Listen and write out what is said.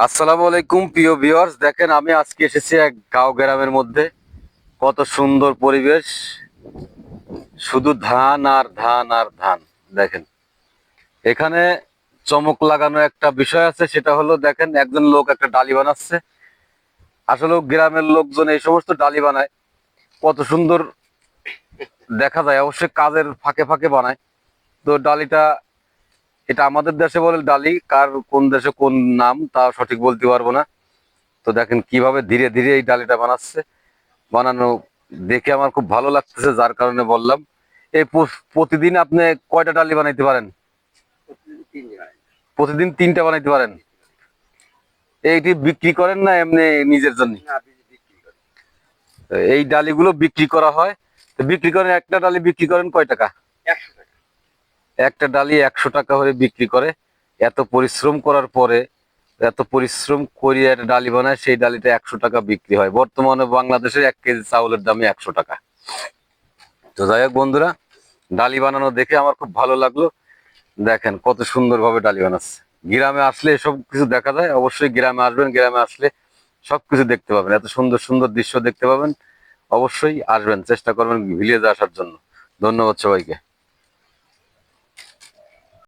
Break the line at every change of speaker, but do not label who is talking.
আসসালামু আলাইকুম প্রিয় ভিউয়ার্স, দেখেন আমি আজকে এসেছি এক গাঁও গ্রামের মধ্যে। কত সুন্দর পরিবেশ, শুধু ধান আর ধান আর ধান। দেখেন এখানে চমক লাগানো একটা বিষয় আছে, সেটা হলো দেখেন একজন লোক একটা ডালি বানাচ্ছে। আসলে গ্রামের লোকজন এই সমস্ত ডালি বানায়, কত সুন্দর দেখা যায়। অবশ্যই কাজের ফাঁকে ফাঁকে বানায়। তো ডালিটা, এটা আমাদের দেশে বলে ডালি, কার কোন দেশে কোন নাম তা সঠিক বলতে পারবো না। তো দেখেন কিভাবে ধীরে ধীরে এই ডালিটা বানাচ্ছে। বানানো দেখে আমার খুব ভালো লাগতেছে, যার কারণে বললাম। এই প্রতিদিন আপনি কয়টা ডালি বানাইতে পারেন? প্রতিদিন 3টা বানাইতে পারেন। এইটি বিক্রি করেন না এমনি নিজের জন্য? এই ডালিগুলো বিক্রি করা হয়। তো বিক্রি করেন, একটা ডালি বিক্রি করেন কয় টাকা? একটা ডালি 100 টাকা করে বিক্রি করে। এত পরিশ্রম করার পরে, এত পরিশ্রম করিয়ে একটা ডালি বানায়, সেই ডালিটা 100 টাকা বিক্রি হয়। বর্তমানে বাংলাদেশের 1 কেজি চাউলের দামই 100 টাকা। তো যাই হোক বন্ধুরা, ডালি বানানো দেখে আমার খুব ভালো লাগলো। দেখেন কত সুন্দর ভাবে ডালি বানাচ্ছে। গ্রামে আসলে এসব কিছু দেখা যায়। অবশ্যই গ্রামে আসবেন, গ্রামে আসলে সবকিছু দেখতে পাবেন, এত সুন্দর সুন্দর দৃশ্য দেখতে পাবেন। অবশ্যই আসবেন, চেষ্টা করবেন ভিলেজে আসার জন্য। ধন্যবাদ সবাইকে।